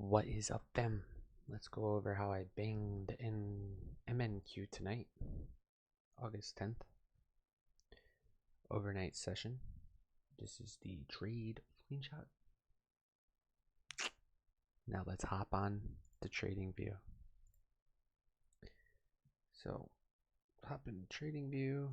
What is up, fam? Let's go over how I banged in MNQ tonight, August 10th. Overnight session. This is the trade screenshot. Now let's hop on the trading view. So, hop in trading view.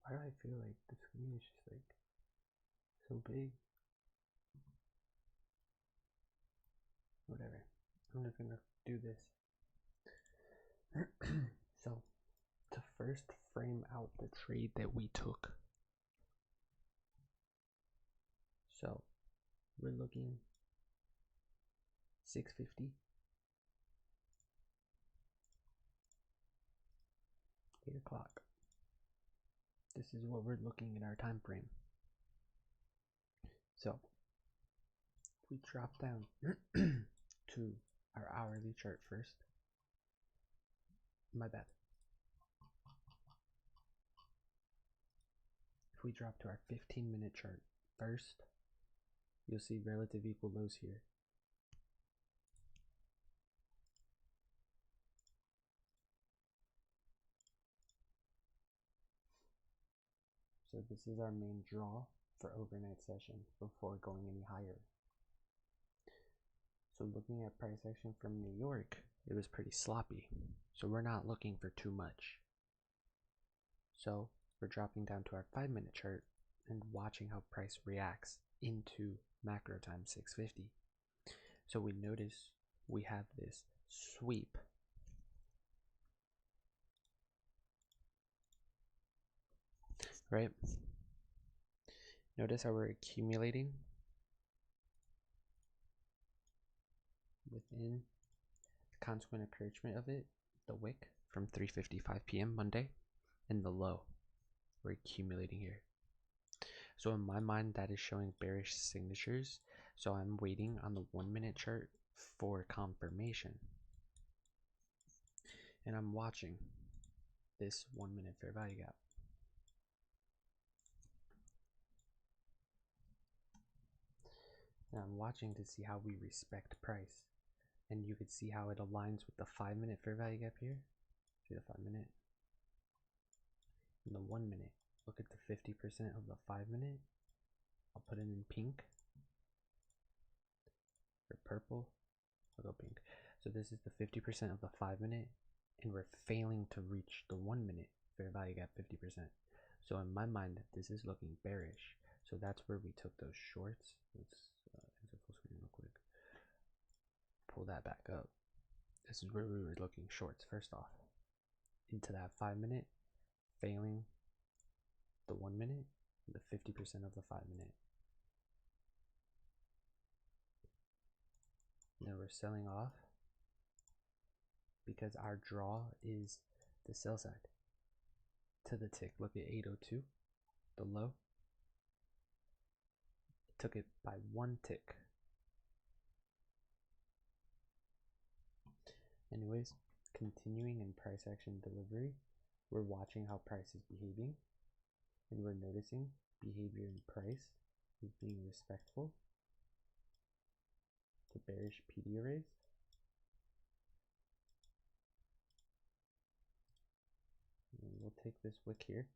Why do I feel like the screen is just like so big? Whatever. I'm just gonna do this. So, to first frame out the trade that we took. So, we're looking 650, 8 o'clock. This is what we're looking in our time frame. So, if we drop down to our hourly chart first. My bad. If we drop to our 15-minute chart first, you'll see relative equal lows here. So this is our main draw for overnight session before going any higher. So looking at price action from New York, it was pretty sloppy. So we're not looking for too much. So we're dropping down to our 5-minute chart and watching how price reacts into macro time 650. So we notice we have this sweep. Right? Notice how we're accumulating within the consequent encouragement of it, the wick from 3:55 p.m. Monday, and the low. We're accumulating here. So in my mind, that is showing bearish signatures. So I'm waiting on the 1-minute chart for confirmation. And I'm watching this 1-minute fair value gap. And I'm watching to see how we respect price. And you could see how it aligns with the 5-minute fair value gap here. See the 5-minute? And the 1-minute. Look at the 50% of the 5-minute. I'll put it in pink. Or purple. I'll go pink. So this is the 50% of the 5-minute. And we're failing to reach the 1-minute fair value gap 50%. So in my mind, this is looking bearish. So that's where we took those shorts. Let's enter full screen real quick. Pull that back up. This is where we were looking shorts first off. Into that 5-minute, failing the 1-minute, and the 50% of the 5-minute. Now we're selling off because our draw is the sell side to the tick. Look at 802, the low. It took it by 1 tick. Anyways, continuing in price action delivery, we're watching how price is behaving, and we're noticing behavior in price is being respectful to bearish PD arrays. And we'll take this wick here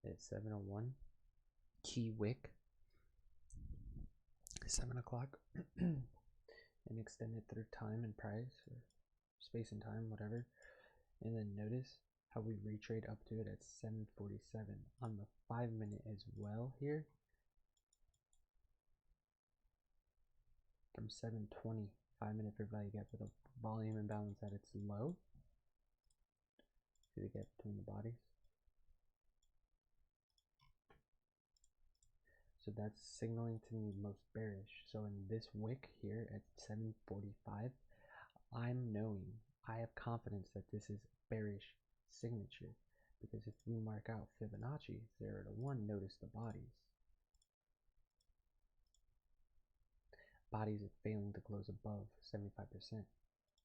at 7:01, key wick, 7 o'clock, and extend it through time and price, or space and time, whatever. And then notice how we retrade up to it at 7:47 on the 5-minute as well here. From 7:20, 5-minute fair value gap with a volume imbalance at its low. See the gap between the bodies? So that's signaling to me most bearish. So in this wick here at 7:45, I'm knowing, I have confidence that this is bearish signature, because if we mark out Fibonacci 0 to 1, notice the bodies. Bodies are failing to close above 75%,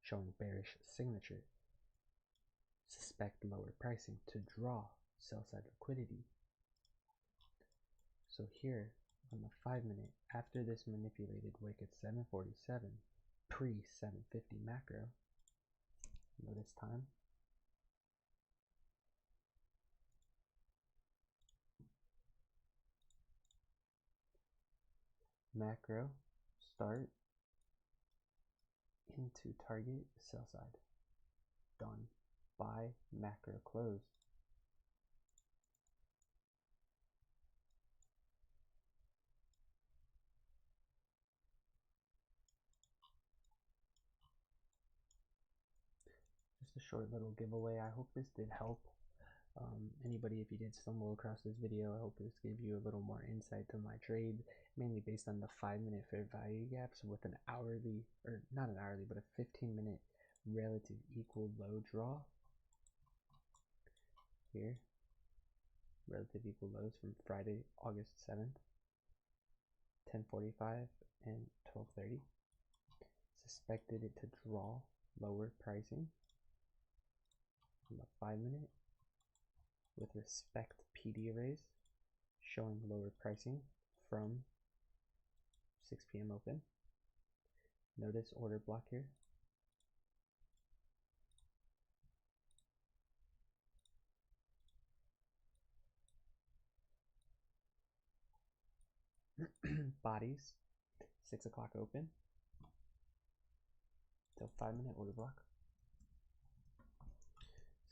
showing bearish signature. Suspect lower pricing to draw sell-side liquidity. So here on the 5-minute, after this manipulated wick at 7:47, pre-750 macro, notice time. Macro start into target sell side. Done. Buy macro close. Just a short little giveaway. I hope this did help. Anybody, if you did stumble across this video, I hope this gave you a little more insight to my trade, mainly based on the 5-minute fair value gaps with an hourly, or not an hourly, but a 15-minute relative equal low draw. Here, relative equal lows from Friday, August 7th, 10:45 and 12:30. Suspected it to draw lower pricing on the 5-minute with respect PD arrays showing lower pricing from 6 p.m. open. Notice order block here. Bodies, 6 o'clock open till 5-minute order block.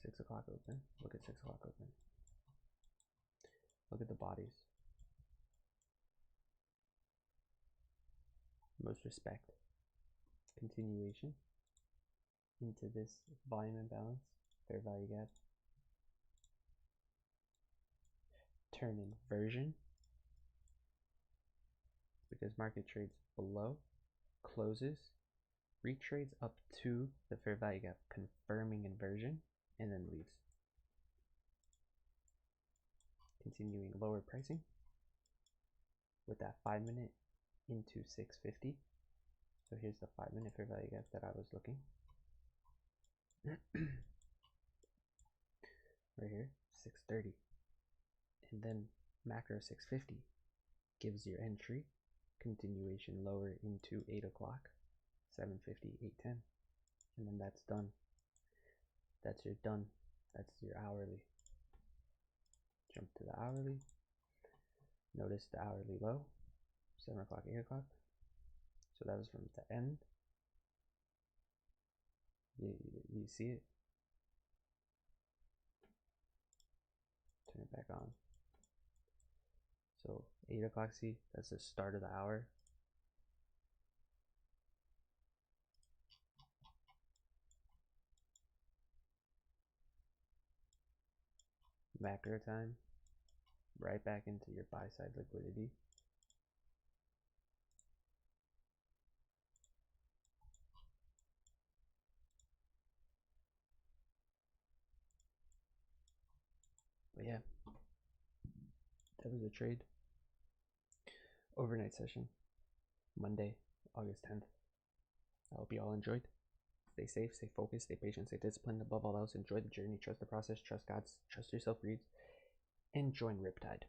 6 o'clock open. Look at 6 o'clock open. Look at the bodies. Most respect. Continuation into this volume imbalance, fair value gap. Turn inversion, because market trades below, closes, retrades up to the fair value gap, confirming inversion, and then leaves. Continuing lower pricing with that 5-minute into 650. So here's the 5-minute fair value gap that I was looking. Right here, 630. And then macro 650 gives your entry. Continuation lower into 8 o'clock, 750, 810. And then that's done. That's your done. That's your hourly. Jump to the hourly. Notice the hourly low, 7 o'clock, 8 o'clock. So that was from the end. You see it? Turn it back on. So 8 o'clock, see, that's the start of the hour. Macro time, right back into your buy side liquidity. But yeah, that was a trade. Overnight session, Monday, August 10th. I hope you all enjoyed. Stay safe, stay focused, stay patient, stay disciplined. Above all else, enjoy the journey, trust the process, trust God, trust yourself, reads, and join Riptide.